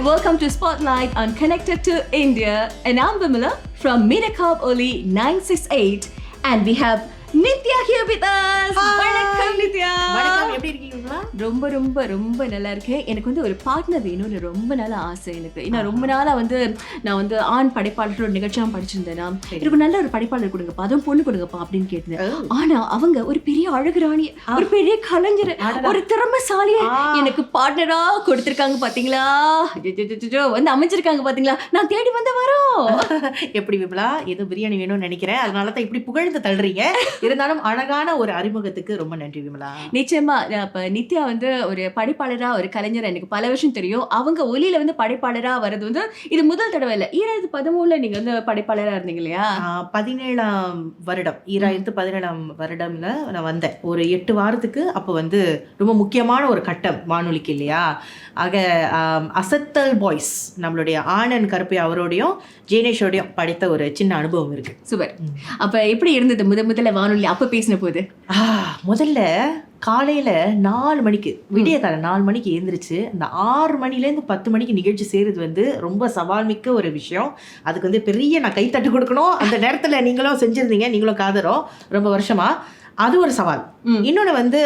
welcome to Spotlight on Connected to India. And I'm Vimala from Mediacorp Oli 968. And we have Nithiyia here with us. வணக்கம் நித்யா. வணக்கம், எப்படி இருக்கீங்களா? ரொம்ப ரொம்ப ரொம்ப நல்லா இருக்கேன். எனக்கு வந்து ஒரு பார்ட்னர் வேணும்னு ரொம்ப நாள் ஆசை எனக்கு. ஏன்னா ரொம்ப நாளாக வந்து நான் வந்து ஆண் படைப்பாளர் நிகழ்ச்சியாக படிச்சிருந்தேன்னா எனக்கு நல்ல ஒரு படைப்பாளர் கொடுங்கப்பா, அதுவும் பொண்ணு கொடுங்கப்பா அப்படின்னு கேட்டேன். ஆனா அவங்க ஒரு பெரிய அழகுராணி, ஒரு பெரிய கலைஞர், ஒரு திறமைசாலியை எனக்கு பார்ட்னரா கொடுத்துருக்காங்க. பாத்தீங்களா, வந்து அமைச்சிருக்காங்க பாத்தீங்களா. நான் தேடி வந்து வரோம். எப்படி விமலா, ஏதோ பிரியாணி வேணும்னு நினைக்கிறேன், அதனால தான் இப்படி புகழ்ந்து தள்ளுறீங்க. இருந்தாலும் அழகான ஒரு அறிமுகத்துக்கு ரொம்ப நன்றி விமலா. நிச்சயமா. இப்ப நித்யா வந்து ஒரு படைப்பாளரா, ஒரு கலைஞர், எனக்கு பல வருஷம் தெரியும். அவங்க ஒலியில வந்து படைப்பாளரா வர்றது வந்து இது முதல் தடவை இல்லை. 2013 நீங்க வந்து படைப்பாளரா இருந்தீங்க இல்லையா? 17ஆம் வருடம், 2017ஆம் வருடம்ல நான் வந்தேன். ஒரு 8 வாரத்துக்கு. அப்போ வந்து ரொம்ப முக்கியமான ஒரு கட்டம் வானொலிக்கு இல்லையா. ஆக அசத்தல் பாய்ஸ், நம்மளுடைய ஆனந்த் கருப்பை அவரோடையும் ஜேனேஷோடையும் படித்த ஒரு சின்ன அனுபவம் இருக்கு. சூப்பர். அப்ப எப்படி இருந்தது முதல்ல வானொலி அப்ப பேசின போது? முதல்ல காலையில் 4 மணிக்கு, விடிய காலை 4 மணிக்கு எழுந்திரிச்சு அந்த 6 மணிலேருந்து 10 மணிக்கு நிகழ்ச்சி செய்கிறது வந்து ரொம்ப சவால் மிக்க ஒரு விஷயம். அதுக்கு வந்து பெரிய நான் கைத்தட்டு கொடுக்கணும். அந்த நேரத்தில் நீங்களும் செஞ்சுருந்தீங்க, நீங்களும் காதரும் ரொம்ப வருஷமாக. அது ஒரு சவால். இன்னொன்று வந்து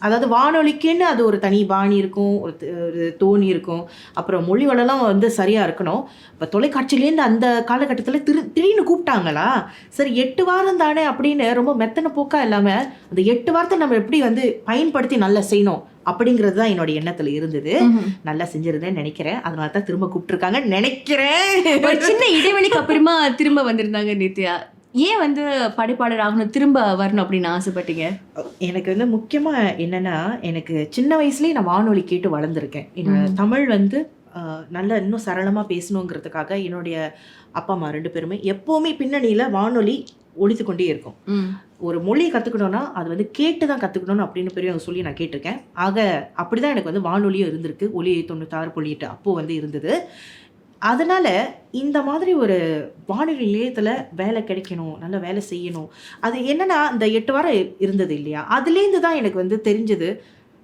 அதாவது வானொலிக்குன்னு அது ஒரு தனி பாணி இருக்கும், ஒரு தோணி இருக்கும், அப்புறம் மொழி வளம்லாம் வந்து சரியாக இருக்கணும். இப்போ தொலைக்காட்சியிலேருந்து அந்த காலகட்டத்தில் திடீர்னு கூப்பிட்டாங்களா, சரி 8 வாரம் தானே அப்படின்னு ரொம்ப மெத்தனை போக்காக இல்லாமல் அந்த 8 வாரத்தை நம்ம எப்படி வந்து பயன்படுத்தி நல்லா செய்யணும் அப்படிங்கிறது தான் என்னோட எண்ணத்துல இருந்தது. நல்லா செஞ்சிருந்தேன்னு நினைக்கிறேன். அதனால தான் திரும்ப கூப்பிட்டுருக்காங்க நினைக்கிறேன். ஒரு சின்ன இடைவெளிக்கு அப்புறமா திரும்ப வந்திருந்தாங்க நித்யா. ஏன் வந்து படைப்பாளர் ஆகணும், திரும்ப வரணும் அப்படின்னு ஆசைப்பட்டீங்க? எனக்கு வந்து முக்கியமாக என்னென்னா, எனக்கு சின்ன வயசுலேயே நான் வானொலி கேட்டு வளர்ந்துருக்கேன். என்னோட தமிழ் வந்து நல்லா இன்னும் சரளமாக பேசணுங்கிறதுக்காக என்னுடைய அப்பா அம்மா 2 பேருமே எப்போவுமே பின்னணியில் வானொலி ஒழித்து கொண்டே இருக்கும். ஒரு மொழி கற்றுக்கணுன்னா அது வந்து கேட்டு தான் கற்றுக்கணும்னு அப்படின்னு பெரியவங்க சொல்லி நான் கேட்டிருக்கேன். ஆக அப்படி தான் எனக்கு வந்து வானொலியும் இருந்திருக்கு. ஒலி 96.8 அப்போது வந்து இருந்தது. அதனால் இந்த மாதிரி ஒரு வானொலி நிலையத்தில் வேலை கிடைக்கணும், நல்ல வேலை செய்யணும். அது என்னென்னா, இந்த 8 வாரம் இருந்தது இல்லையா, அதுலேருந்து தான் எனக்கு வந்து தெரிஞ்சது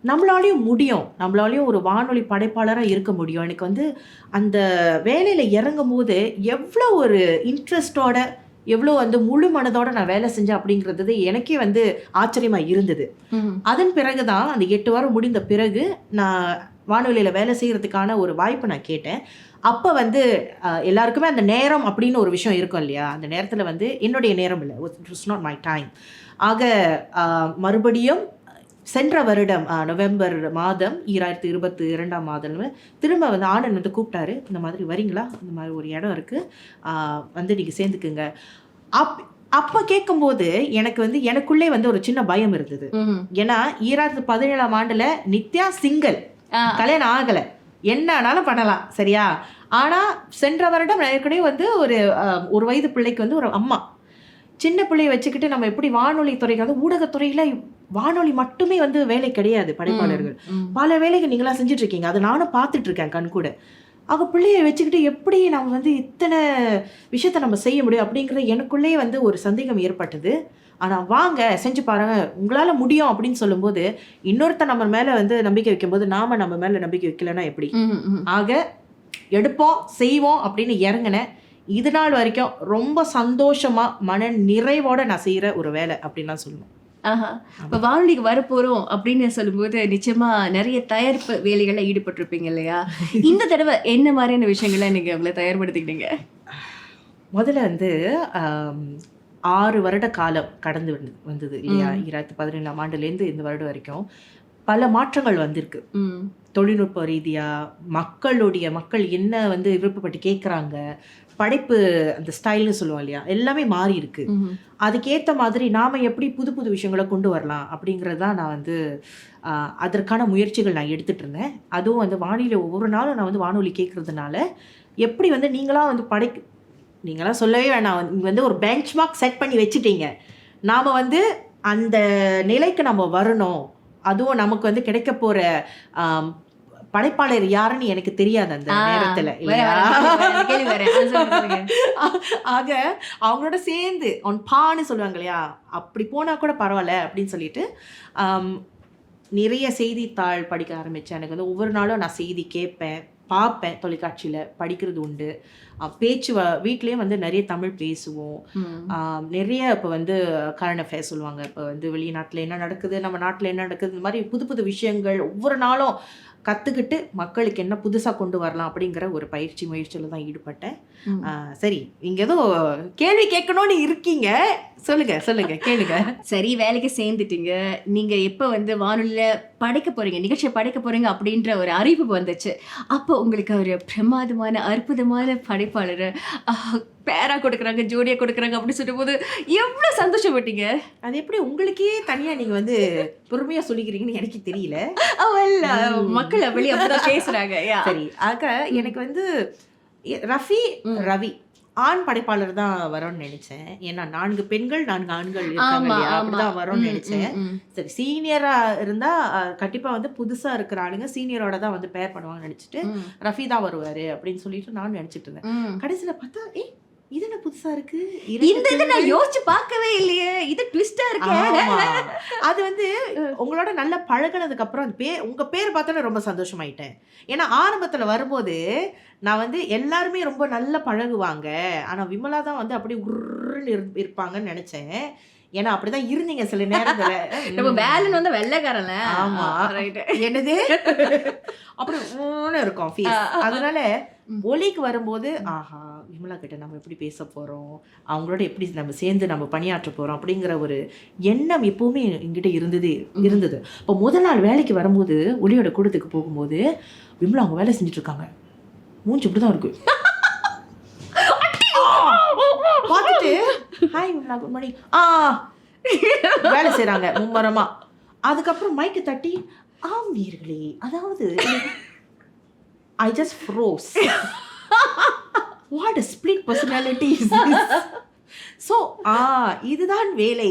நம்மளாலையும் முடியும், நம்மளாலையும் ஒரு வானொலி படைப்பாளராக இருக்க முடியும். எனக்கு வந்து அந்த வேலையில் இறங்கும் போது எவ்வளோ ஒரு இன்ட்ரெஸ்டோட, எவ்வளோ வந்து முழு மனதோடு நான் வேலை செஞ்சேன் அப்படிங்கிறது எனக்கே வந்து ஆச்சரியமாக இருந்தது. அதன் பிறகு தான் அந்த 8 வாரம் முடிந்த பிறகு நான் வானொலியில் வேலை செய்கிறதுக்கான ஒரு வாய்ப்பு நான் கேட்டேன். அப்போ வந்து எல்லாருக்குமே அந்த நேரம் அப்படின்னு ஒரு விஷயம் இருக்கும் இல்லையா. அந்த நேரத்தில் வந்து என்னுடைய நேரம் இல்லை, it was not my time. ஆக மறுபடியும் சென்ற வருடம் நவம்பர் மாதம் 2022ஆம் மாதம் திரும்ப வந்து ஆனந்த் வந்து கூப்பிட்டாரு. இந்த மாதிரி வரீங்களா, இந்த மாதிரி ஒரு இடம் இருக்குது, வந்து நீங்கள் சேர்ந்துக்குங்க. அப்போ கேட்கும்போது எனக்கு வந்து எனக்குள்ளே வந்து ஒரு சின்ன பயம் இருந்தது. ஏன்னா 2017ஆம் ஆண்டில் நித்யா சிங்கிள், கல்யாணம் ஆகலை, என்னன்னாலும் பண்ணலாம் சரியா. ஆனால் சென்ற வருடம் ஏற்கனவே வந்து ஒரு வயது பிள்ளைக்கு வந்து ஒரு அம்மா, சின்ன பிள்ளையை வச்சுக்கிட்டு நம்ம எப்படி வானொலி துறைக்கு வந்து ஊடகத்துறையில் வானொலி மட்டுமே வந்து வேலை கிடையாது. படைப்பாளர்கள் பல வேலைகள் நீங்களாம் செஞ்சுட்டு இருக்கீங்க, அதை நானும் பார்த்துட்டு இருக்கேன் கண் கூட. ஆக பிள்ளையை வச்சுக்கிட்டு எப்படி நம்ம வந்து இத்தனை விஷயத்த நம்ம செய்ய முடியும் அப்படிங்கிற எனக்குள்ளேயே வந்து ஒரு சந்தேகம் ஏற்பட்டது. ஆனால் வாங்க செஞ்சு பாருங்க, உங்களால் முடியும் அப்படின்னு சொல்லும்போது இன்னொருத்த நம்ம மேலே வந்து நம்பிக்கை வைக்கும்போது நாம நம்ம மேலே நம்பிக்கை வைக்கலன்னா எப்படி. ஆக எடுப்போம் செய்வோம் அப்படின்னு இறங்கினேன். இது நாள் வரைக்கும் ரொம்ப சந்தோஷமாக மன நிறைவோடு நான் செய்கிற ஒரு வேலை அப்படின்னு நான் சொல்லணும். இப்போ வானொலிக்கு வரப்போகிறோம் அப்படின்னு சொல்லும்போது நிச்சயமாக நிறைய தயாரிப்பு வேலைகளில் ஈடுபட்டிருப்பீங்க இல்லையா? இந்த தடவை என்ன மாதிரியான விஷயங்களை நீங்கள் உங்களை தயார்படுத்திக்கிட்டீங்க? முதல்ல வந்து 6 வருட காலம் கடந்து வந்தது இல்லையா. 2017ஆம் ஆண்டுலேருந்து இந்த வருடம் வரைக்கும் பல மாற்றங்கள் வந்திருக்கு. தொழில்நுட்ப ரீதியாக மக்கள் என்ன வந்து விருப்பப்பட்டு கேட்குறாங்க, படைப்பு அந்த ஸ்டைல்னு சொல்லுவோம் இல்லையா, எல்லாமே மாறி இருக்கு. அதுக்கேற்ற மாதிரி நாம் எப்படி புது புது விஷயங்களை கொண்டு வரலாம் அப்படிங்கிறது தான் நான் வந்து அதற்கான முயற்சிகள் நான் எடுத்துகிட்டு இருந்தேன். அதுவும் வந்து வானொலியில் ஒவ்வொரு நாளும் நான் வந்து வானொலி கேட்குறதுனால எப்படி வந்து நீங்களாம் வந்து நீங்களாம் சொல்லவே வேணாம், இங்கே வந்து ஒரு பெஞ்ச் மார்க் செட் பண்ணி வச்சுட்டீங்க. நாம் வந்து அந்த நிலைக்கு நம்ம வரணும். அதுவும் நமக்கு வந்து கிடைக்க போகிற படைப்பாளர் யாருன்னு எனக்கு தெரியாது அந்த நேரத்தில் இல்லையா. ஆக அவங்களோட சேர்ந்து பான்னு சொல்லுவாங்க இல்லையா, அப்படி போனால் கூட பரவாயில்ல அப்படின்னு சொல்லிட்டு நிறைய செய்தித்தாள் படிக்க ஆரம்பித்தேன். எனக்கு வந்து ஒவ்வொரு நாளும் நான் செய்தி கேட்பேன், பார்ப்பேன், தொலைக்காட்சியில் படிக்கிறது உண்டு. பேச்சு வீட்லேயே வந்து நிறைய தமிழ் பேசுவோம். நிறைய இப்போ வந்து கரண்ட் அஃபேர்ஸ் சொல்லுவாங்க. இப்போ வந்து வெளிநாட்டில் என்ன நடக்குது, நம்ம நாட்டில் என்ன நடக்குது, இந்த மாதிரி புது புது விஷயங்கள் ஒவ்வொரு நாளும் கற்றுக்கிட்டு மக்களுக்கு என்ன புதுசாக கொண்டு வரலாம் அப்படிங்கிற ஒரு முயற்சியில் தான் ஈடுபட்டேன். சரி, நீங்கள் ஏதோ கேள்வி கேட்கணும்னு இருக்கீங்க, சொல்லுங்க கேளுங்க. சரி, வேலைக்கு சேர்ந்துட்டீங்க. நீங்கள் எப்போ வந்து வானொலியில் படைக்க போகிறீங்க, நிகழ்ச்சியை படைக்க போகிறீங்க அப்படின்ற ஒரு அறிவிப்பு வந்துச்சு. அப்போ உங்களுக்கு ஒரு பிரமாதமான அற்புதமான படைப்பாளரை பேரா கொடுக்குறாங்க, ஜோடியாக கொடுக்குறாங்க அப்படின்னு சொல்லும்போது எவ்வளோ சந்தோஷப்பட்டீங்க? அது எப்படி உங்களுக்கே தனியாக நீங்கள் வந்து பொறுமையாக சொல்லிக்கிறீங்கன்னு எனக்கு தெரியல. மக்கள் வெளியே அப்படிதான் பேசுகிறாங்க. சரி, ஆக எனக்கு வந்து ரவி ஆண் படைப்பாளர் தான் வரும்னு நினைச்சேன். ஏன்னா 4 பெண்கள் 4 ஆண்கள் இருக்காங்க, அப்படிதான் வரும்னு நினைச்சேன். சரி, சீனியரா இருந்தா கண்டிப்பா வந்து புதுசா இருக்கிற ஆளுங்க சீனியரோட தான் வந்து பேர் பண்ணுவாங்கன்னு நினைச்சிட்டு ரஃபி தான் வருவாரு அப்படின்னு சொல்லிட்டு நான் நினைச்சிட்டு இருந்தேன். கடைசியில பார்த்தா இது என்ன புதுசா இருக்கு, இந்த நான் யோசிச்சு பார்க்கவே இல்லையே, இது ட்விஸ்டா இருக்கு. அது வந்து உங்களோட நல்லா பழகினதுக்கு அப்புறம் உங்க பேர் பார்த்தோன்னே ரொம்ப சந்தோஷமாயிட்டேன். ஏன்னா ஆரம்பத்துல வரும்போது நான் வந்து எல்லாருமே ரொம்ப நல்லா பழகுவாங்க, ஆனா விமலா தான் வந்து அப்படி உருன்னு இருப்பாங்கன்னு நினைச்சேன். ஏன்னா அப்படிதான் இருந்தீங்க சில நேரத்துல. நம்ம வேலன் வந்து வெள்ளைக்காரல. ஆமா, என்னது அப்படி இருக்கும் ஃபீஸ். அதனால ஒலிக்கு வரும்போது ஆஹா, விமலா கிட்ட நம்ம எப்படி பேச போறோம், அவங்களோட எப்படி நம்ம சேர்ந்து நம்ம பணியாற்ற போறோம் அப்படிங்கிற ஒரு எண்ணம் எப்பவுமே என்கிட்ட இருந்தது. இப்போ முதல் நாள் வேலைக்கு வரும்போது ஒலியோட கூடத்துக்கு போகும்போது விமலா அவங்க வேலை செஞ்சுட்டு இருக்காங்க, மூஞ்சி இப்படிதான் இருக்கு. பார்த்துட்டு ஹாய் விமலா, குட் மார்னிங், வேலை செய்றாங்க மும்மரமா. அதுக்கப்புறம் மைக்கு தட்டி ஆம் வீர்களே, அதாவது I just froze. What a split personality is this? So, இதுதான் வேலை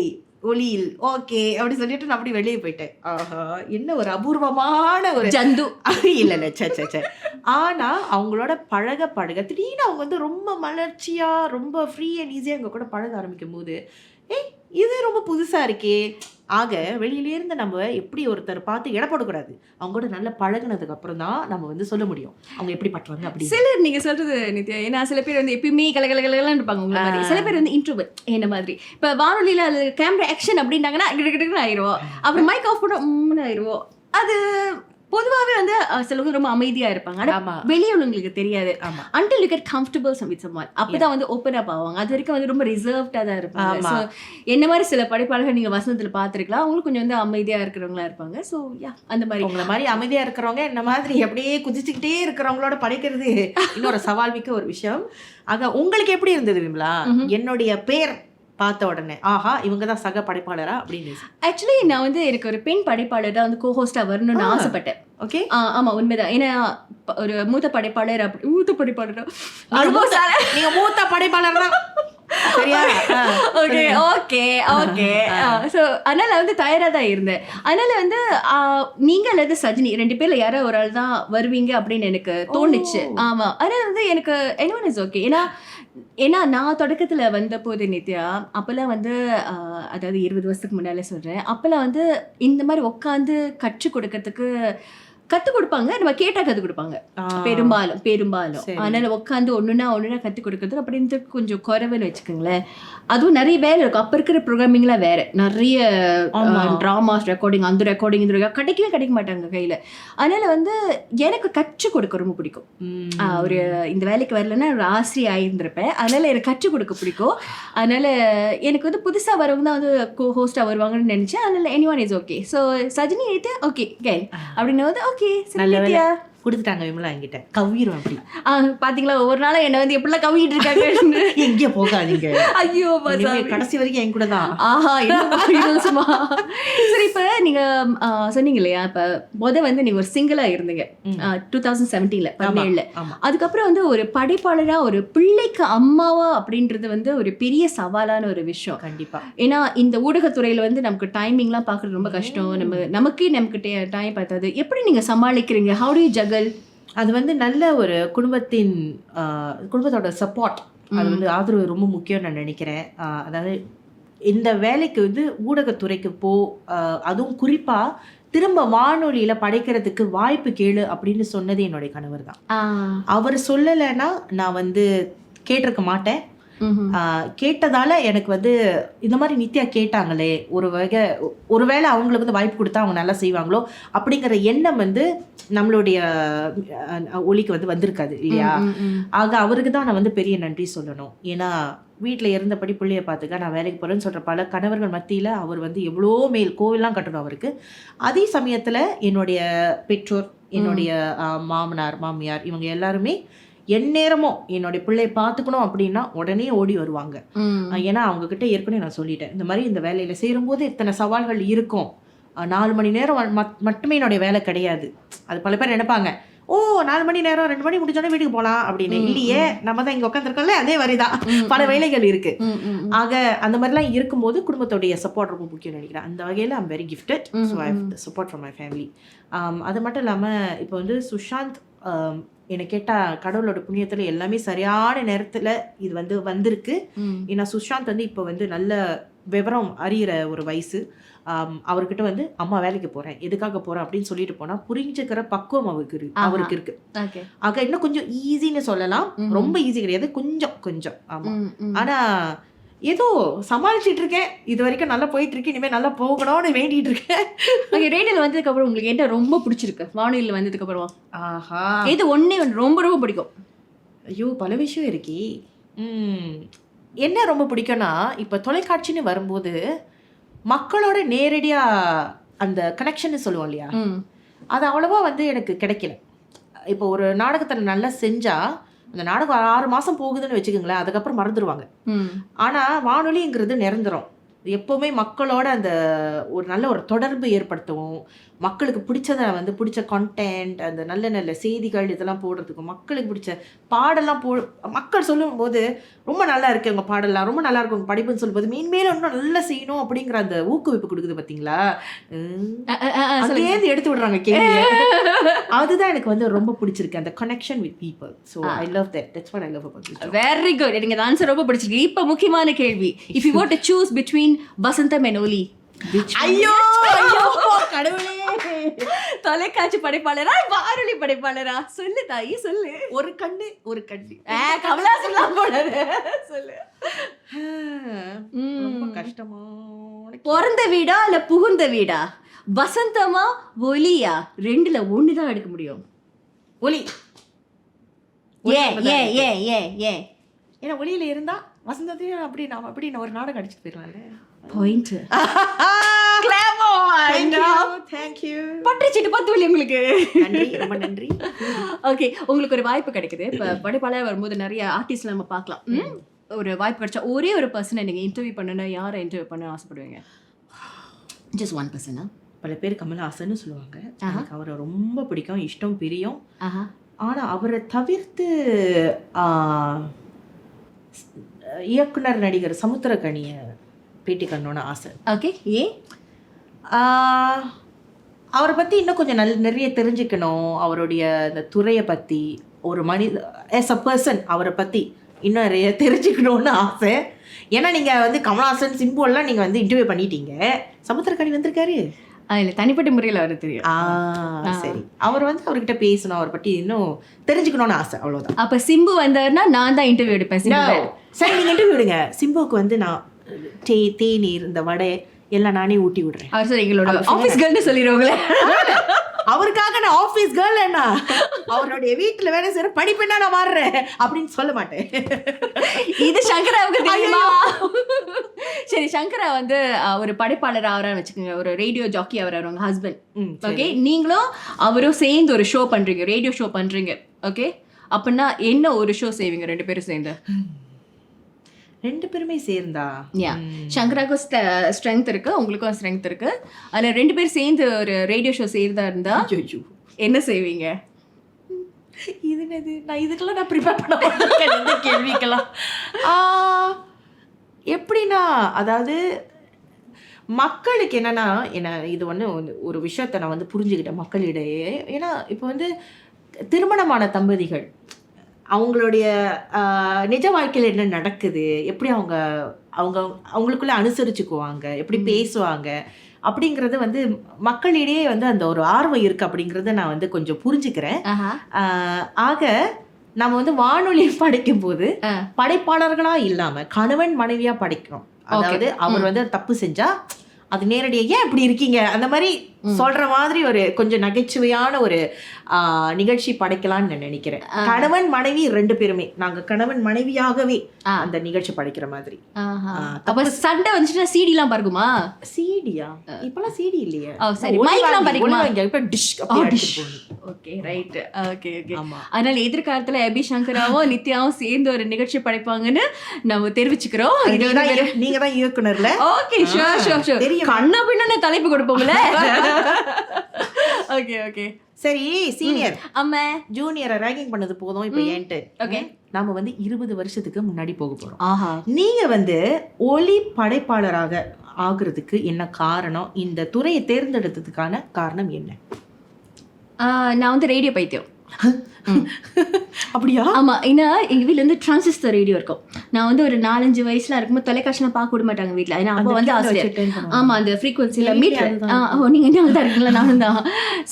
ஒலியில், ஓகே அப்படி சொல்லிட்டு நான் அப்படி வெளியே போயிட்டேன். ஆஹா, என்ன ஒரு அபூர்வமான ஒரு ஜந்து. இல்ல சே. ஆனா அவங்களோட பழக திடீர்னு அவங்க வந்து ரொம்ப மலர்ச்சியா ரொம்ப ஃப்ரீ அண்ட் ஈஸியா எங்க கூட பழக ஆரம்பிக்கும் போது இது ரொம்ப புதுசா இருக்கே. ஆக வெளியிலேருந்து நம்ம எப்படி ஒருத்தர் பார்த்து எடை போடக்கூடாது, அவங்க கூட நல்லா பழகினதுக்கு அப்புறம் தான் நம்ம வந்து சொல்ல முடியும் அவங்க எப்படி பட்டுவாங்க அப்படி. சிலர் நீங்க சொல்றது நித்யா, ஏன்னா சில பேர் வந்து எப்பயுமே கலகலகலாம் இருப்பாங்க உங்களை மாதிரி. சில பேர் வந்து இன்ட்ரோவர்ட் என்ன மாதிரி. இப்போ வானொலியில் அது கேமரா ஆக்ஷன் அப்படின்னாங்கன்னா கிட்டக்கிட்டு ஆயிடுவோம், அப்புறம் மைக் ஆஃப் பண்ண ஆயிடுவோம். அது பொதுவாகவே வந்து சிலவங்க ரொம்ப அமைதியா இருப்பாங்க, ஆனால் வெளியே உங்களுக்கு தெரியாது. Until you get comfortable with someone, அப்பதான் வந்து ஓப்பன் அப் ஆவாங்க. அது வரைக்கும் வந்து ரொம்ப ரிசர்வ்டா தான் இருப்பாங்க. ஸோ என்ன மாதிரி சில படைப்பாளர்கள் நீங்க வசனத்துல பார்த்துருக்கலாம், அவங்களும் கொஞ்சம் வந்து அமைதியா இருக்கிறவங்களா இருப்பாங்க. ஸோ யா, அந்த மாதிரி உங்களை மாதிரி அமைதியா இருக்கிறவங்க என்ன மாதிரி அப்படியே குதிச்சுக்கிட்டே இருக்கிறவங்களோட படைக்கிறது இன்னொரு சவால் மிக்க ஒரு விஷயம். ஆக உங்களுக்கு எப்படி இருந்தது விமலா? என்னுடைய பேர் பார்த்த உடனே ஆஹா, இவங்க தான் சக படைப்பாளரா அப்படின்னு. ஆக்சுவலி நான் வந்து எனக்கு ஒரு பெண் படைப்பாளராக வந்து கோஹோஸ்டா வரணும்னு ஆசைப்பட்டேன். ஓகே, ஆமா, உண்மைதான். ஏன்னா ஒரு மூத்த படைப்பாளர் நீங்க மூத்த படைப்பாளர் தான், சரியா? ஓகே. ஸோ அதனால வந்து தயாராக தான் இருந்தேன். அதனால வந்து நீங்க அல்லது சஜினி 2 பேர்ல யாரோ ஒரு ஆள் தான் வருவீங்க அப்படின்னு எனக்கு தோணுச்சு. ஆமா, அதனால வந்து எனக்கு anyone is okay. ஏன்னா நான் தொடக்கத்தில் வந்த போது நித்யா, அப்போல்லாம் வந்து அதாவது 20 வருஷத்துக்கு முன்னாலே சொல்கிறேன், அப்போல்லாம் வந்து இந்த மாதிரி உட்காந்து கற்றுக் கொடுப்பாங்க, நம்ம கேட்டால் கற்றுக் கொடுப்பாங்க பெரும்பாலும். அதனால உட்காந்து ஒன்றுனா கற்றுக் கொடுக்கறது அப்படின்ட்டு கொஞ்சம் குறைவுன்னு வச்சுக்கோங்களேன். அதுவும் நிறைய வேலை இருக்கும். அப்போ இருக்கிற ப்ரோக்ராமிங்லாம் வேறு, நிறைய ட்ராமாஸ் ரெக்கார்டிங், அந்த ரெக்கார்டிங் இந்த கிடைக்க மாட்டாங்க கையில். அதனால வந்து எனக்கு கற்றுக் கொடுக்க ரொம்ப பிடிக்கும். ஒரு இந்த வேலைக்கு வரலன்னா ஒரு ஆசிரியர் ஆகியிருந்திருப்பேன். அதனால எனக்கு கற்றுக் கொடுக்க பிடிக்கும். அதனால எனக்கு வந்து புதுசாக வரவங்க தான் வந்து ஹோஸ்டாக வருவாங்கன்னு நினச்சேன். அதனால anyone is okay. So Sajini எடுத்து ஓகே கேன் அப்படின்னு வந்து ஓகே கொடுத்துட்டாங்க விமலா என்கிட்ட. கவ்விரும் அப்படி பாத்தீங்களா, ஒவ்வொரு நாளும் என்ன வந்து எப்படிலாம் கவ்விட்டு இருக்காங்க. எங்கே போகாதீங்க, ஐயோ கடைசி வரைக்கும் என் கூட தான். ஆஹா, சரி. இப்ப நீங்க சொன்னீங்க இல்லையா, இப்ப வந்து நீங்க ஒரு சிங்கிளா இருந்தீங்க 2017 17. அதுக்கப்புறம் வந்து ஒரு படைப்பாளரா ஒரு பிள்ளைக்கு அம்மாவா அப்படின்றது வந்து ஒரு பெரிய சவாலான ஒரு விஷயம். கண்டிப்பா. ஏன்னா இந்த ஊடகத்துறையில வந்து நமக்கு டைமிங்லாம் பாக்குறது ரொம்ப கஷ்டம். நமக்கு டைம் பார்த்தாது. எப்படி நீங்க சமாளிக்கிறீங்க? How do you juggle? அது வந்து நல்ல ஒரு குடும்பத்தோட சப்போர்ட், அது வந்து ஆதரவு ரொம்ப முக்கியம் நான் நினைக்கிறேன். அதாவது இந்த வேலைக்கு வந்து ஊடகத்துறைக்கு அதுவும் குறிப்பாக திரும்ப வானொலியில படைக்கிறதுக்கு வாய்ப்பு கேளு அப்படின்னு சொன்னது என்னுடைய கணவர் தான். அவர் சொல்லலைன்னா நான் வந்து கேட்டிருக்க மாட்டேன். கேட்டதால எனக்கு வந்து இந்த மாதிரி நித்யா கேட்டாங்களே, ஒருவேளை அவங்களுக்கு வந்து வாய்ப்பு கொடுத்தா அவங்க நல்லா செய்வாங்களோ அப்படிங்கிற எண்ணம் வந்து நம்மளுடைய ஒலிக்கு வந்து வந்திருக்காது இல்லையா. ஆக அவருக்கு தான் நான் வந்து பெரிய நன்றி சொல்லணும். ஏன்னா வீட்டில் இருந்தபடி பிள்ளைய பார்த்துக்க நான் வேலைக்கு போகிறேன்னு சொல்கிற பல கணவர்கள் மத்தியில் அவர் வந்து எவ்வளோ மேல் கோவில்லாம் கட்டணும் அவருக்கு. அதே சமயத்தில் என்னுடைய பெற்றோர், என்னுடைய மாமனார் மாமியார் இவங்க எல்லாருமே எந்நேரமும் என்னுடைய பிள்ளையை பார்த்துக்கணும் அப்படின்னா உடனே ஓடி வருவாங்க. ஏன்னா அவங்கக்கிட்ட ஏற்கனவே நான் சொல்லிட்டேன், இந்த மாதிரி இந்த வேலையில் சேரும்போது இத்தனை சவால்கள் இருக்கும். 4 மணி நேரம் மட்டுமே என்னுடைய வேலை கிடையாது. அது பல பேர் நினைப்பாங்க, ஓ 4 மணி நேரம் 2 மணி முடிஞ்சோடனே வீட்டுக்கு போகலாம் அப்படின்னு. இல்லையே, நம்ம தான் இங்கே உட்காந்துருக்கோம்ல, அதே மாதிரி தான் பல வேலைகள் இருக்கு. ஆக அந்த மாதிரிலாம் இருக்கும்போது குடும்பத்துடைய சப்போர்ட் ரொம்ப முக்கியம் நினைக்கிறேன். அந்த வகையில் I'm very gifted. So I have the support from my family. அது மட்டும் இல்லாமல் இப்போ வந்து சுஷாந்த் என்னை கேட்டால் கடவுளோட புண்ணியத்தில் எல்லாமே சரியான நேரத்தில் இது வந்து வந்திருக்கு. ஏன்னா சுஷாந்த் வந்து இப்போ வந்து நல்ல விவரம் அறிகிற ஒரு வயசு. அவர்கிட்ட வந்து அம்மா வேலைக்கு போகிறேன், எதுக்காக போகிறேன் அப்படின்னு சொல்லிட்டு போனால் புரிஞ்சுக்கிற பக்குவம் அவருக்கு இருக்கு. ஆக இன்னும் கொஞ்சம் ஈஸின்னு சொல்லலாம், ரொம்ப ஈஸி கிடையாது, கொஞ்சம் ஆமாம். ஆனால் ஏதோ சமாளிச்சுட்டு இருக்கேன், இது வரைக்கும் நல்லா போயிட்டு இருக்கு, இனிமேல் நல்லா போகணும்னு வேண்டிட்டு இருக்கேன். ரேடியோவில் வந்ததுக்கு அப்புறம் உங்களுக்கு என்ன ரொம்ப பிடிச்சிருக்கு? வானொலியில் வந்ததுக்கு அப்புறம் இது ஒன்னே ரொம்ப ரொம்ப பிடிக்கும்? ஐயோ பல விஷயம் இருக்கே. என்ன ரொம்ப பிடிக்கும்னா, இப்போ தொலைக்காட்சின்னு வரும்போது மக்களோட நேரடியாக அந்த கனெக்ஷன் சொல்லுவோம் இல்லையா, அது அவ்வளோவா வந்து எனக்கு கிடைக்கல. இப்போ ஒரு நாடகத்தில் நல்லா செஞ்சால் அந்த நாடகம் 6 மாதம் போகுதுன்னு வச்சுக்கோங்களேன், அதுக்கப்புறம் மறந்துடுவாங்க. ஆனால் வானொலிங்கிறது நிரந்தரம். எப்போவுமே மக்களோட அந்த ஒரு நல்ல ஒரு தொடர்பு ஏற்படுத்தவும், மக்களுக்கு பிடிச்சதை வந்து பிடிச்ச கண்டென்ட், அந்த நல்ல நல்ல செய்திகள் இதெல்லாம் போடுறதுக்கும், மக்களுக்கு பிடிச்ச பாடெல்லாம் மக்கள் சொல்லும்போது ரொம்ப நல்லா இருக்கு உங்கள் பாடலாம், ரொம்ப நல்லா இருக்கும் உங்கள் படிப்புன்னு சொல்லும்போது மேலும் இன்னும் நல்லா செய்யணும் அப்படிங்கிற அந்த ஊக்குவிப்பு கொடுக்குது பார்த்தீங்களா. அங்கேருந்து எடுத்து விடுறாங்க கேள்வி. அதுதான் எனக்கு வந்து ரொம்ப பிடிச்சிருக்கு, அந்த connection with people. So I love that. That's what I love about this. Very good. எனக்கு அந்த ஆன்சர் ரொம்ப பிடிச்சிருக்கு. இப்போ முக்கியமான கேள்வி, if you want to choose between Vasantham and ஒலி, ஐயோ கடவுளே, தொலைக்காட்சி படைப்பாளரா வானொலி படைப்பாளரா? சொல்லு தாயி சொல்லு. ஒரு கண்ணு கமலா சொல்லலாம் போனது சொல்லு. ரொம்ப கஷ்டமான. பிறந்த வீடா இல்ல புகுந்த வீடா? வசந்தமா ஒலியா? 2ல 1 தான் எடுக்க முடியும். ஒலி. ஏன் ஏன்னா ஒலியில இருந்தா வசந்தத்தையும் அப்படி நான் ஒரு நாடகம் அடிச்சுட்டு போயிடலாம்ல. பாயிண்ட். தேங்க்யூ. பட்டுச்சிட்டு 10 வழி உங்களுக்கு. நன்றி, ரொம்ப நன்றி. ஓகே, உங்களுக்கு ஒரு வாய்ப்பு கிடைக்குது. இப்போ படைப்பாளர் வரும்போது நிறைய ஆர்டிஸ்ட் நம்ம பார்க்கலாம். ஒரு வாய்ப்பு கிடைச்சா ஒரே ஒரு பர்சனை நீங்கள் இன்டர்வியூ பண்ணணும்னா யாரை இன்டர்வியூ பண்ண ஆசைப்படுவீங்க? ஜஸ்ட் ஒன் பர்சனா? பல பேர் கமல்ஹாசன்னு சொல்லுவாங்க. எனக்கு அவரை ரொம்ப பிடிக்கும், இஷ்டம் பிரியம். ஆனால் அவரை தவிர்த்து இயக்குனர் நடிகர் சமுத்திரக்கனியை பேட்டி கண்ணோன்னு ஆசை. ஓகே, ஏன்? அவரை பற்றி இன்னும் கொஞ்சம் நிறைய தெரிஞ்சுக்கணும். அவருடைய இந்த துறையை பற்றி, ஒரு ஆஸ் அ பர்சன் அவரை பற்றி இன்னும் நிறைய தெரிஞ்சுக்கணும்னு ஆசை. ஏன்னா நீங்கள் வந்து கமல்ஹாசன் சிம்புலாம் நீங்கள் வந்து இன்டர்வியூ பண்ணிட்டீங்க, சமுத்திரக்கனி வந்திருக்காரு. இல்லை, தனிப்பட்ட முறையில் அவருக்கு தெரியும். சரி, அவர் வந்து அவர்கிட்ட பேசணும், அவரை பற்றி இன்னும் தெரிஞ்சுக்கணும்னு ஆசை, அவ்வளோதான். அப்போ சிம்பு வந்தாருன்னா நான் தான் இன்டர்வியூ எடுப்பேன். சரி, நீங்கள் இன்டர்வியூ விடுங்க. சிம்புவுக்கு வந்து நான் தேநீர் இந்த வடை எல்லாம் நானே ஊட்டி விடுறேன். அவர் சார் எங்களோட ஆஃபீஸ் கேர்ள்னு சொல்லிடுவாங்களே. அவருக்காக நான் ஆஃபீஸ் கேர்ள் என்ன, அவருடைய வீட்டில் வேலை செய்கிற படிப்பெண்ணா நான் மாறுறேன் அப்படின்னு சொல்ல மாட்டேன். இது சங்கராவுக்கு தெரியுமா? சரி, சங்கரா வந்து ஒரு படைப்பாளர் ஆகிறான்னு வச்சுக்கோங்க, ஒரு ரேடியோ ஜாக்கி ஆகிறார் அவங்க ஹஸ்பண்ட். ஓகே, நீங்களும் அவரும் சேர்ந்து ஒரு ஷோ பண்ணுறீங்க, ரேடியோ ஷோ பண்ணுறீங்க. ஓகே, அப்படின்னா என்ன ஒரு ஷோ செய்வீங்க 2 பேரும் சேர்ந்து? 2 பேருமே சேர்ந்தா? சங்கராக்கும் ஸ்ட்ரென்த் இருக்கு, உங்களுக்கும் ஸ்ட்ரென்த் இருக்கு. அதில் 2 பேர் சேர்ந்து ஒரு ரேடியோ ஷோ செய்யறதா இருந்தா என்ன செய்வீங்க? நான் இதுக்கெல்லாம் நான் ப்ரிப்பேர் பண்ண மாட்டேன் இந்த கேள்விக்கெல்லாம். எப்படின்னா, அதாவது மக்களுக்கு என்னன்னா, இது ஒரு விஷயத்தை நான் வந்து புரிஞ்சுக்கிட்டேன் மக்களிடையே. ஏன்னா இப்போ வந்து திருமணமான தம்பதிகள் அவங்களுடைய நிஜ வாழ்க்கையில் என்ன நடக்குது, எப்படி அவங்களுக்குள்ளே அனுசரிச்சுக்குவாங்க, எப்படி பேசுவாங்க, அப்படிங்கறது வந்து மக்களிடையே வந்து அந்த ஒரு ஆர்வம் இருக்கு அப்படிங்கறத நான் வந்து கொஞ்சம் புரிஞ்சுக்கிறேன். ஆக நம்ம வந்து வானொலி படைக்கும் போது படைப்பாளர்களா இல்லாம கணவன் மனைவியா படைக்கிறோம். அதாவது அவர் வந்து தப்பு செஞ்சா அது நேரடியா ஏன் இப்படி இருக்கீங்க அந்த மாதிரி சொல்ற மாதிரி ஒரு கொஞ்சம் நகைச்சுவையான ஒரு நிகழ்ச்சி படைக்கலாம்னு நான் நினைக்கிறேன். கணவன் மனைவி 2 பேருமே நாங்க கணவன் மனைவியாகவே அந்த நிகழ்ச்சி படைக்கிற மாதிரி. அப்ப சண்டை வந்துச்சுன்னா சிடி எல்லாம் பாருக்குமா? சிடியா? இப்பெல்லாம் சிடி இல்லையே. சரி, மைக் எல்லாம் பாருக்குமா? இப்ப டிஷ் அப்படி அடிச்சு போகுது. Okay right. Okay okay. அதனால எதிர்காலத்துல அபி சங்கராவும் நித்யாவும் சேர்ந்து ஒரு நிகழ்ச்சி படைப்பாங்கன்னு நம்ம தெரிவிச்சுக்கிறோம். நீங்க தான் இயக்குனர்ல. Okay sure sure sure. கண்ணா பின்ன தலைப்பு கொடுப்போம்ல. Okay okay. சரி சீனியர் அம்மா ஜூனியரை ரேகிங் பண்ணது போதும். இப்போ ஏன்ட்டு நாம வந்து 20 வருஷத்துக்கு முன்னாடி போக போறோம். நீங்க வந்து ஒலி படைப்பாளராக ஆகுறதுக்கு என்ன காரணம்? இந்த துறையை தேர்ந்தெடுத்ததுக்கான காரணம் என்ன? நான் வந்து ரேடியோ பைத்தியம். அப்படியா? ஆமா, ஏன்னா எங்க வீட்டுல வந்து டிரான்சிஸ்டர் ரேடியோ இருக்கும். நான் வந்து ஒரு 4-5 வயசுல இருக்கும்போது தொலைக்காட்சிலாம் பார்க்க விட மாட்டாங்க வீட்டுல. ஏன்னா அப்போ வந்து ஆசிரியர். ஆமா, அந்த ஃப்ரீக்வன்சில மீட்டர். நீங்க என்ன தான் இருக்கீங்களா? நானும் தான்.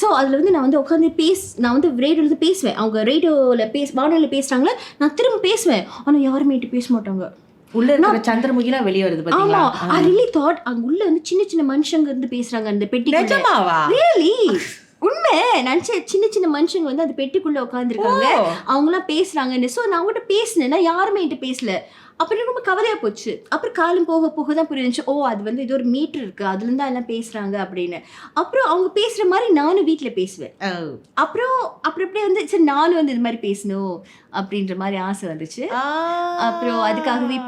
ஸோ அதுல வந்து நான் வந்து உட்காந்து நான் வந்து ரேடியோல பேசுவேன். அவங்க ரேடியோல வானொலியில பேசுறாங்களே, நான் திரும்ப பேசுவேன். ஆனா யாருமே பேச மாட்டாங்க. உள்ள இருக்கிற சந்திரமுகிலாம் வெளியே வருது பாத்தீங்களா? I really thought அங்க உள்ள வந்து சின்ன சின்ன மனுஷங்க இருந்து பேசுறாங்க அந்த பெட்டி. நிஜமாவா? Really? உண்மை நினைச்சேன். சின்ன சின்ன மனுஷங்க வந்து அந்த பெட்டிக்குள்ள உட்காந்துருக்காங்க, அவங்களாம் பேசுறாங்கன்னு. ஸோ நான் அவங்ககிட்ட பேசினேன்னா யாருமே என்கிட்ட பேசல. அப்புறம் ரொம்ப கவலையா போச்சு. அப்புறம் காலம் போக போக தான் புரிஞ்சுச்சு, ஓ அது வந்து இது ஒரு மீட்டர் இருக்கு, அதுல இருந்து எல்லாம் பேசுறாங்க அப்படின்னு. அப்புறம் அவங்க பேசுற மாதிரி நானும் வீட்டுல பேசுவேன். அப்புறம் அப்படியே வந்து சரி நானும் வந்து இது மாதிரி பேசணும் அப்படின்ற மாதிரி ஆசை வந்துச்சு. அப்புறம் அதுக்காகவே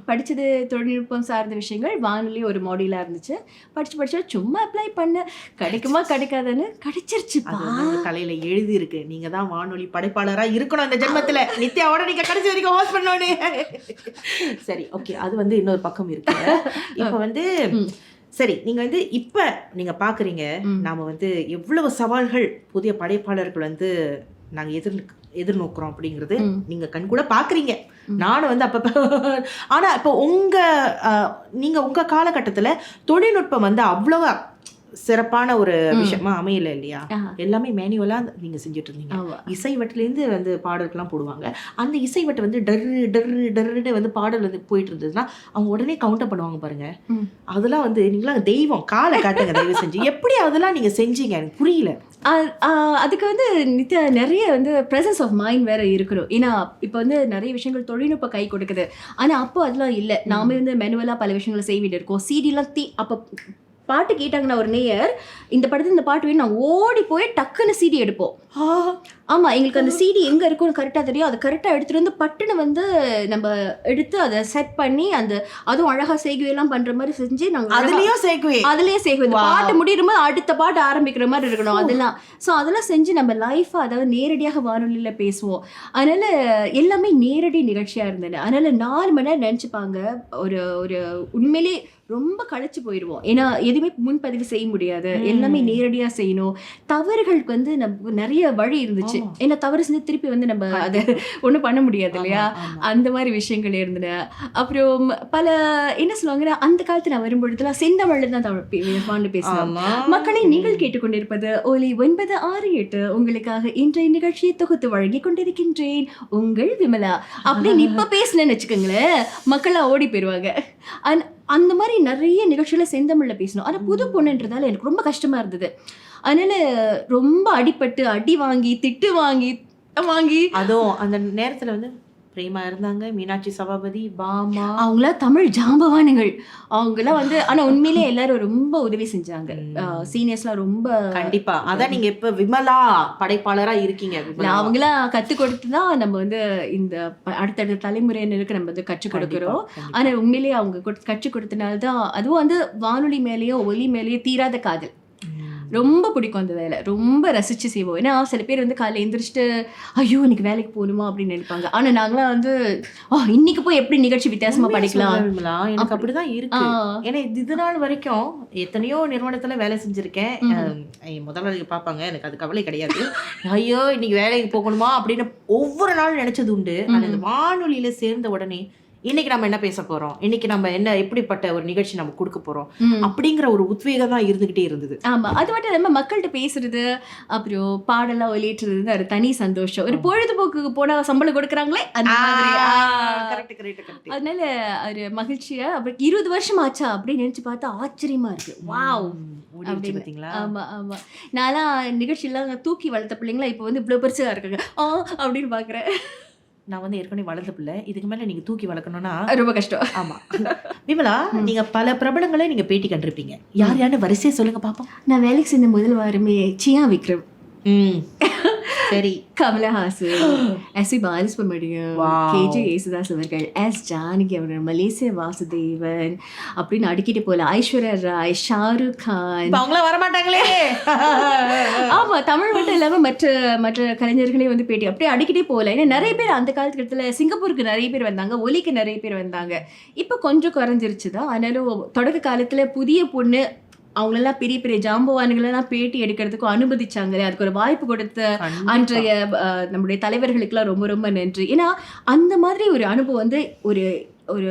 படிச்சது தொழில்நுட்பம் சார்ந்த விஷயங்கள். வானொலி ஒரு மாடியூலா இருந்துச்சு. படிச்சு சும்மா அப்ளை பண்ண கிடைக்குமா கிடைக்காதுன்னு கிடைச்சிருச்சு. தலையில எழுதி இருக்கு, நீங்க தான் வானொலி படைப்பாளரா இருக்கணும் அந்த ஜென்மத்துல. நித்யாவோட நீங்க கடைசி வரைக்கும் ஹோஸ்ட் பண்ணோனே. சரி ஓகே, அது வந்து இன்னொரு பக்கம் இருக்கு. இப்ப வந்து சரி, நீங்க வந்து இப்ப நீங்க பாக்குறீங்க நாம வந்து எவ்வளவு சவால்கள் புதிய படைப்பாளர்கள் வந்து நாங்க எதிர்நோக்குறோம் அப்படிங்கிறது நீங்க கண் கூட பாக்குறீங்க. நானும் வந்து அப்ப ஆனா இப்ப நீங்க உங்க காலகட்டத்துல தொழில்நுட்பம் வந்து அவ்வளவா சிறப்பான ஒரு விஷயமா அமையல இல்லையா? எல்லாமே மேனுவலா நீங்க செஞ்சுட்டு இருந்தீங்க. இசைவட்டில இருந்து வந்து பாடல்கள்லாம் போடுவாங்க. அந்த இசைவட்டு வந்து டர்ரு வந்து பாடல் வந்து போயிட்டு இருந்ததுன்னா அவங்க உடனே கவுண்டர் பண்ணுவாங்க பாருங்க. அதெல்லாம் வந்து நீங்களாம் தெய்வம், காலை காட்டுங்க தயவு செஞ்சு. எப்படி அதெல்லாம் நீங்க செஞ்சீங்க எனக்கு புரியல. அதுக்கு வந்து நித்யா நிறைய வந்து ப்ரெசன்ஸ் ஆஃப் மைண்ட் வேற இருக்கணும். ஏன்னா இப்போ வந்து நிறைய விஷயங்கள் தொழில்நுட்ப கை கொடுக்குது. ஆனா அப்போ அதெல்லாம் இல்லை. நாம வந்து மெனுவலா பல விஷயங்களை செய்ய வேண்டியிருக்கோம். சிடிலாம் அப்போ பாட்டு கேட்டாங்கன்னா ஒரு நேயர் இந்த படத்துல இந்த பாட்டு வேணும், நாங்கள் ஓடி போய் டக்குன்னு சிடி எடுப்போம். ஆமா, எங்களுக்கு அந்த சிடி எங்க இருக்குன்னு கரெக்டா தெரியும். அதை கரெக்டா எடுத்துட்டு வந்து பட்டுன்னு வந்து நம்ம எடுத்து அதை செட் பண்ணி அந்த அதுவும் அழகா செய்குவையெல்லாம் பண்ற மாதிரி செஞ்சு நாங்கள் அதுலயே செய்குவே பாட்டு முடியுமா அடுத்த பாட்டு ஆரம்பிக்கிற மாதிரி இருக்கணும் அதெல்லாம். ஸோ அதெல்லாம் செஞ்சு நம்ம லைஃபா அதாவது நேரடியாக வானொலியில பேசுவோம். அதனால எல்லாமே நேரடி நிகழ்ச்சியா இருந்தது. அதனால 4 மணி நேரம் நினைச்சுப்பாங்க. ஒரு உண்மையிலே ரொம்ப களைச்சு போயிடுவோம். ஏன்னா எதுவுமே முன்பதிவு செய்ய முடியாது, எல்லாமே நேரடியா செய்யணும். தவறுகளுக்கு வந்து நம்ம நிறைய வழி இருந்துச்சு. ஏன்னா தவறு செஞ்சு திருப்பி வந்து நம்ம அதை ஒன்றும் பண்ண முடியாது இல்லையா? அந்த மாதிரி விஷயங்கள் இருந்தன. அப்புறம் பல என்ன சொல்லுவாங்கன்னா அந்த காலத்து நான் வரும்பொழுதுலாம் செந்தமிழ்ல தான் தமிழ் பேசலாம். மக்களை நீங்கள் கேட்டுக்கொண்டிருப்பது ஒலி 968 உங்களுக்காக இன்றைய நிகழ்ச்சியை தொகுத்து வழங்கி கொண்டிருக்கின்றேன் உங்கள் விமலா. அப்படின்னு இப்ப பேசினேன்னு வச்சுக்கோங்களேன், மக்களா ஓடி போயிடுவாங்க. அந்த மாதிரி நிறைய நிகழ்ச்சியில செந்தமிழ்ல பேசணும். ஆனா புது பொண்ணுன்றதால எனக்கு ரொம்ப கஷ்டமா இருந்தது. அதனால ரொம்ப அடிபட்டு அடி வாங்கி திட்டு வாங்கி அதுவும் அந்த நேரத்துல வந்து பிரேமா இருந்தாங்க, மீனாட்சி சபாபதி, பாமா, அவங்களாம் தமிழ் ஜாம்பவானுங்கள். அவங்களாம் வந்து ஆனா உண்மையிலே எல்லாரும் ரொம்ப உதவி செஞ்சாங்க. சீனியர்ஸ்லாம் ரொம்ப கண்டிப்பா. அதான் நீங்க இப்ப விமலா படைப்பாளரா இருக்கீங்க. அவங்களாம் கற்றுக் கொடுத்துதான் நம்ம வந்து இந்த அடுத்தடுத்த தலைமுறையினருக்கு நம்ம வந்து கற்றுக் கொடுக்குறோம். ஆனா உண்மையிலேயே அவங்க கற்றுக் கொடுத்தனால்தான் அதுவும் வந்து வானொலி மேலேயோ ஒலி மேலேயோ தீராத காதல். ரொம்ப பிடிக்கும் அந்த வேலை, ரொம்ப ரசிச்சு செய்வோம். ஏன்னா சில பேர் வந்து காலையில் எந்திரிச்சிட்டு ஐயோ இன்னைக்கு வேலைக்கு போகணுமா அப்படின்னு நினைப்பாங்க. ஆனா நாங்களாம் வந்து இன்னைக்கு போய் எப்படி நிகழ்ச்சி வித்தியாசமா படிக்கலாம். எனக்கு அப்படிதான் இருக்கு. ஏன்னா இது நாள் வரைக்கும் எத்தனையோ நிறுவனத்துல வேலை செஞ்சிருக்கேன். முதலாளிகள் பார்ப்பாங்க, எனக்கு அது கவலை கிடையாது. ஐயோ இன்னைக்கு வேலைக்கு போகணுமா அப்படின்னு ஒவ்வொரு நாளும் நினைச்சது உண்டு. ஆனா இந்த வானொலியில சேர்ந்த உடனே இன்னைக்கு நம்ம என்ன பேச போறோம், இன்னைக்கு நம்ம என்ன எப்படிப்பட்ட ஒரு நிகழ்ச்சி நம்ம கொடுக்க போறோம் அப்படிங்கிற ஒரு உத்வேகம் தான் இருந்துகிட்டே இருந்தது. ஆமா, அது மட்டும் இல்லாம மக்கள்கிட்ட பேசுறது, அப்புறம் பாடலாம் ஒலியேற்றுறது அது தனி சந்தோஷம். ஒரு பொழுதுபோக்குக்கு போனா சம்பளம் கொடுக்குறாங்களே அந்த மாதிரி. அதனால ஒரு மகிழ்ச்சியா அப்ப 20 வருஷம் ஆச்சா அப்படின்னு நினைச்சு பார்த்தா ஆச்சரியமா இருக்கு. வாவ் பார்த்தீங்களா? ஆமா ஆமா, நான்லாம் நிகழ்ச்சியெல்லாம் தூக்கி வளர்த்த பிள்ளைங்களா இப்போ வந்து இவ்வளவு பெருசா இருக்காங்க அப்படின்னு பாக்குறேன். நான் வந்து ஏற்கனவே வளர்ந்த பிள்ளை, இதுக்கு மேல நீங்க தூக்கி வளர்க்கணும்னா ரொம்ப கஷ்டம். ஆமா. விமலா, நீங்க பல பிரபலங்களை நீங்க பேட்டி கண்டிருப்பீங்க. யார் யாருன்னு வரிசையை சொல்லுங்க பாப்போம். நான் வேலைக்கு சேர்ந்த முதல் வாரமே சியா விக்ரம், சரி, கமலஹாசன், எஸ்.பி. பாலசுப்ரமணியம், கே.ஜே. யேசுதாஸ் அவர்கள், எஸ். ஜானகி அவர்கள், மலேசிய வாசுதேவன் அப்படின்னு அடிக்கிட்டு போல, ஐஸ்வர்யா ராய், ஷாருக் கான், அவங்களாம் வரமாட்டாங்களே. ஆமா, தமிழ் மட்டும் இல்லாம மற்ற கலைஞர்களே வந்து பேட்டி அப்படியே அடிக்கிட்டே போகல. ஏன்னா நிறைய பேர் அந்த காலத்துல சிங்கப்பூருக்கு நிறைய பேர் வந்தாங்க, ஒலிக்கு நிறைய பேர் வந்தாங்க. இப்போ கொஞ்சம் குறைஞ்சிருச்சுதான். ஆனாலும் தொடக்க காலத்துல புதிய பொண்ணு அவங்களெல்லாம் பெரிய பெரிய ஜாம்பவான்களெல்லாம் பேட்டி எடுக்கிறதுக்கும் அனுமதிச்சாங்களே, அதுக்கு ஒரு வாய்ப்பு கொடுத்த அன்றைய நம்முடைய தலைவர்களுக்கெல்லாம் ரொம்ப ரொம்ப நன்றி. ஏன்னா அந்த மாதிரி ஒரு அனுபவம் வந்து ஒரு ஒரு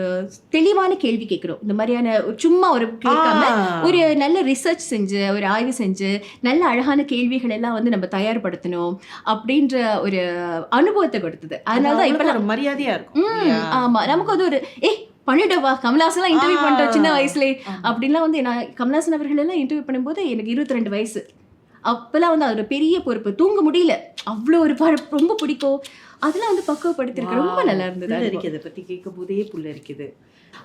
தெளிவான கேள்வி கேட்கணும். இந்த மாதிரியான சும்மா ஒரு கேட்காம ஒரு நல்ல ரிசர்ச் செஞ்சு, ஒரு ஆய்வு செஞ்சு, நல்ல அழகான கேள்விகள் எல்லாம் வந்து நம்ம தயார்படுத்தணும் அப்படின்ற ஒரு அனுபவத்தை கொடுத்தது. அதனாலதான் இப்ப ஒரு மரியாதையா இருக்கும். ஆமா, நமக்கு வந்து ஒரு பண்ணிட்டவா கமல்ஹாசன் இன்டர்வியூ பண்றோம் சின்ன வயசுலேயே அப்படின்லாம் வந்து நான் கமல்ஹாசன் அவர்கள் எல்லாம் இன்டர்வியூ பண்ணும்போது எனக்கு 22 வயசு. அப்பெல்லாம் வந்து அது ஒரு பெரிய பொறுப்பு, தூங்க முடியல, அவ்வளோ ஒரு ரொம்ப பிடிக்கும். அதெல்லாம் வந்து பக்குவப்படுத்திருக்கு, ரொம்ப நல்லா இருந்தது. இருக்குது அதை பத்தி கேட்கும் போதே புள்ள இருக்குது.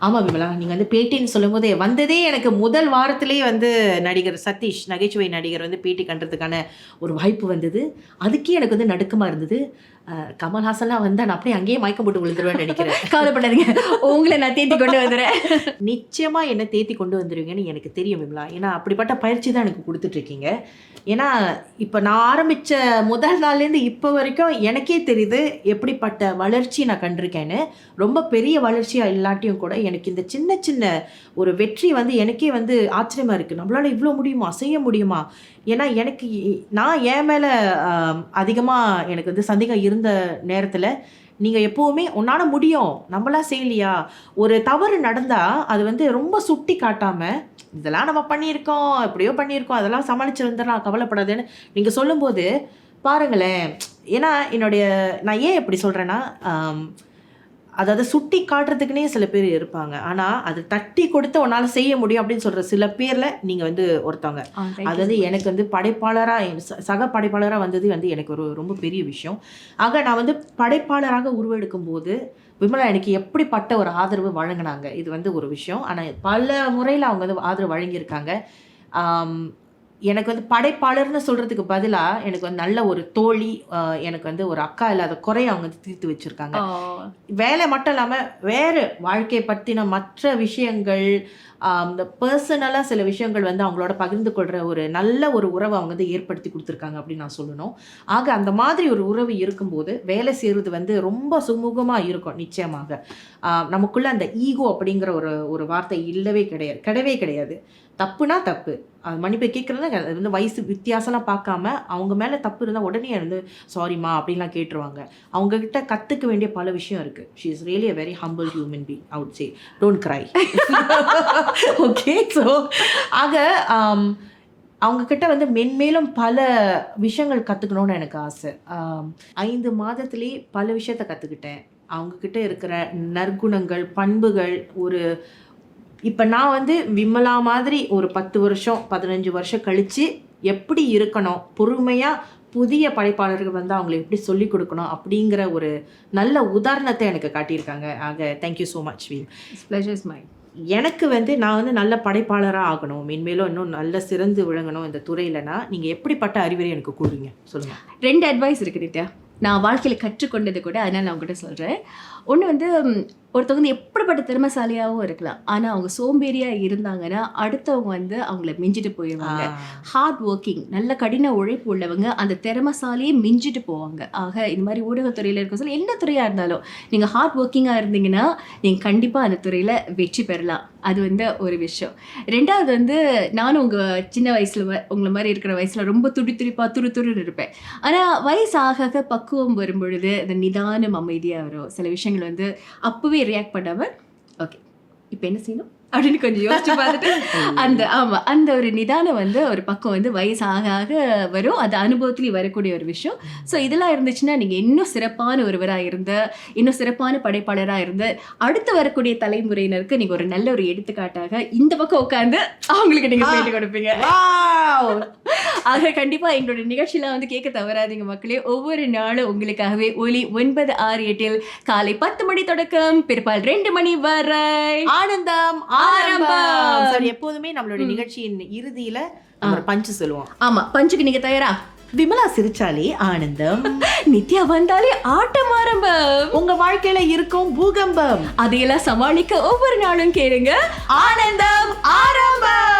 ஆமா விமலா, நீங்க வந்து பேட்டின்னு சொல்லும் போதே வந்ததே எனக்கு முதல் வாரத்திலேயே வந்து நடிகர் சதீஷ், நகைச்சுவை நடிகர் வந்து பேட்டி கண்டுறதுக்கான ஒரு வாய்ப்பு வந்தது. அதுக்கே எனக்கு வந்து நடுக்கமா இருந்தது. கமல்ஹாசன்லாம் வந்தா நான் அப்படியே அங்கேயே மயக்கம் போட்டு விழுந்துருவேன்னு நினைக்கிறேன். கவலைப்படாதீங்க, உங்களை நான் தேத்தி கொண்டு வந்துடுறேன். நிச்சயமா என்ன தேத்தி கொண்டு வந்துருவீங்கன்னு எனக்கு தெரியும் விமலா. ஏன்னா அப்படிப்பட்ட பயிற்சி தான் எனக்கு கொடுத்துட்டு இருக்கீங்க. ஏன்னா இப்போ நான் ஆரம்பித்த முதல் நாள்லேருந்து இப்போ வரைக்கும் எனக்கே தெரியுது எப்படிப்பட்ட வளர்ச்சி நான் கண்டிருக்கேன்னு. ரொம்ப பெரிய வளர்ச்சியாக இல்லாட்டியும் கூட எனக்கு இந்த சின்ன சின்ன ஒரு வெற்றி வந்து எனக்கே வந்து ஆச்சரியமாக இருக்குது. நம்மளால இவ்வளோ முடியுமா, செய்ய முடியுமா? ஏன்னா எனக்கு நான் என் மேலே அதிகமாக எனக்கு வந்து சந்தேகம் இருந்த நேரத்தில் நீங்கள் எப்போவுமே உன்னால் முடியும், நம்மளாம் செய்யலையா, ஒரு தவறு நடந்தால் அது வந்து ரொம்ப சுட்டி காட்டாமல் இதெல்லாம் நம்ம பண்ணியிருக்கோம், எப்படியோ பண்ணியிருக்கோம், அதெல்லாம் சமாளித்து வந்துடலாம், கவலைப்படாதுன்னு நீங்கள் சொல்லும்போது பாருங்களேன். ஏன்னா நான் ஏன் எப்படி சொல்கிறேன்னா, அதாவது சுட்டி காட்டுறதுக்குனே சில பேர் இருப்பாங்க, ஆனால் அது தட்டி கொடுத்து உன்னால் செய்ய முடியும் அப்படின்னு சொல்கிற சில பேரில் நீங்கள் வந்து ஒருத்தவங்க. அது வந்து எனக்கு வந்து படைப்பாளராக, சக படைப்பாளராக வந்தது வந்து எனக்கு ஒரு ரொம்ப பெரிய விஷயம். ஆக நான் வந்து படைப்பாளராக உருவெடுக்கும் போது விமலா எனக்கு எப்படிப்பட்ட ஒரு ஆதரவு வழங்கினாங்க, இது வந்து ஒரு விஷயம். ஆனால் பல முறையில் அவங்க வந்து ஆதரவு வழங்கியிருக்காங்க. எனக்கு வந்து படைப்பாளர்னு சொல்கிறதுக்கு பதிலாக எனக்கு வந்து நல்ல ஒரு தோழி, எனக்கு வந்து ஒரு அக்கா இல்லாத குறையை அவங்க வந்து தீர்த்து வச்சுருக்காங்க. வேலை மட்டும் இல்லாமல் வேறு வாழ்க்கையை பற்றின மற்ற விஷயங்கள், இந்த பர்சனலாக சில விஷயங்கள் வந்து அவங்களோட பகிர்ந்து கொள்கிற ஒரு நல்ல ஒரு உறவை அவங்க வந்து ஏற்படுத்தி கொடுத்துருக்காங்க அப்படின்னு நான் சொல்லணும். ஆக அந்த மாதிரி ஒரு உறவு இருக்கும்போது வேலை செய்கிறது வந்து ரொம்ப சுமூகமாக இருக்கும். நிச்சயமாக நமக்குள்ளே அந்த ஈகோ அப்படிங்கிற ஒரு வார்த்தை கிடையவே கிடையாது. தப்புனா தப்பு, அது மன்னிப்பு கேட்குறதுனா அது வந்து வயசு வித்தியாசம்லாம் பார்க்காம அவங்க மேலே தப்பு இருந்தால் உடனே வந்து சாரிம்மா அப்படின்லாம் கேட்டுருவாங்க. அவங்கக்கிட்ட கற்றுக்க வேண்டிய பல விஷயம் இருக்குது. She is really a very humble human being, I would say. Don't cry. Okay. So ஆக அவங்கக்கிட்ட வந்து மென்மேலும் பல விஷயங்கள் கற்றுக்கணுன்னு எனக்கு ஆசை. 5 மாதத்துலேயே பல விஷயத்த கற்றுக்கிட்டேன். அவங்கக்கிட்ட இருக்கிற நற்குணங்கள், பண்புகள், இப்போ நான் வந்து விமலா மாதிரி ஒரு 10 வருஷம் 15 வருஷம் கழித்து எப்படி இருக்கணும், பொறுமையாக புதிய படைப்பாளர்கள் வந்து அவங்களை எப்படி சொல்லிக் கொடுக்கணும் அப்படிங்கிற ஒரு நல்ல உதாரணத்தை எனக்கு காட்டியிருக்காங்க. ஆக தேங்க்யூ ஸோ மச் வி. Pleasure is mine. எனக்கு வந்து நான் வந்து நல்ல படைப்பாளராக ஆகணும், மென்மேலும் இன்னும் நல்ல சிறந்து விளங்கணும் இந்த துறையிலனா நீங்கள் எப்படிப்பட்ட அறிவுரை எனக்கு கூறுவீங்க சொல்லுங்கள். 2 அட்வைஸ் இருக்குது நித்யா, நான் வாழ்க்கையில் கற்றுக்கொண்டது கூட, அதனால் நான் உங்கள்கிட்ட சொல்கிறேன். ஒன்று வந்து ஒருத்தவங்க வந்து எப்படிப்பட்ட திறமைசாலியாகவும் இருக்கலாம், ஆனால் அவங்க சோம்பேறியாக இருந்தாங்கன்னா அடுத்தவங்க வந்து அவங்கள மிஞ்சிட்டு போயிடுவாங்க. ஹார்ட் ஒர்க்கிங், நல்ல கடின உழைப்பு உள்ளவங்க அந்த திறமைசாலியே மிஞ்சிட்டு போவாங்க. ஆக இந்த மாதிரி ஊடகத்துறையில் இருக்க சொல்ல எந்த துறையாக இருந்தாலும் நீங்கள் ஹார்ட் ஒர்க்கிங்காக இருந்தீங்கன்னா நீங்கள் கண்டிப்பாக அந்த துறையில் வெற்றி பெறலாம். அது வந்து ஒரு விஷயம். 2வது வந்து நானும் உங்கள் சின்ன வயசில் உங்களை மாதிரி இருக்கிற வயசில் ரொம்ப துடிப்பாக துருன்னு இருப்பேன். ஆனால் வயசு ஆக பக்குவம் வரும்பொழுது இந்த நிதானம் அமைதியாக வரும். சில விஷயங்கள் வந்து அப்போவே ரியாக்ட் பண்ணாம ஓகே இப்போ என்ன செய்யணும் அப்படின்னு கொஞ்சம் யோசிச்சு பார்த்துட்டு அந்த ஒரு நிதானம் வந்து ஒரு பக்கம் வந்து வயசு ஆக ஆக வரும். அது அனுபவத்துலேயும் வரக்கூடிய ஒரு விஷயம். ஸோ இதெல்லாம் இருந்துச்சுன்னா நீங்கள் இன்னும் சிறப்பான ஒருவராக இருந்து இன்னும் சிறப்பான படைப்பாளராக இருந்து அடுத்து வரக்கூடிய தலைமுறையினருக்கு நீங்கள் ஒரு நல்ல ஒரு எடுத்துக்காட்டாக இந்த பக்கம் உட்காந்து அவங்களுக்கு நீங்கள் பேட்டி கொடுப்பீங்க. ஆக கண்டிப்பாக எங்களோட நிகழ்ச்சியெலாம் வந்து கேட்க தவறாதீங்க மக்களே. ஒவ்வொரு நாளும் உங்களுக்காகவே ஒலி 9-6-8 காலை 10 மணி தொடக்கம் பிற்பால் 2 மணி வரை ஆனந்தம் ஆரம்பம். சரி, எப்போதுமே நம்மளுடைய நிகழ்ச்சியின் இறுதியில நம்ம பஞ்சு சொல்லுவோம். ஆமா, பஞ்சுக்கு நீங்க தயாரா? விமலா சிரிச்சாலே ஆனந்தம், நித்யா வந்தாலே ஆட்டம் ஆரம்பம். உங்க வாழ்க்கையில இருக்கும் பூகம்பம் அதையெல்லாம் சமாளிக்க ஒவ்வொரு நாளும் கேளுங்க ஆனந்தம் ஆரம்பம்.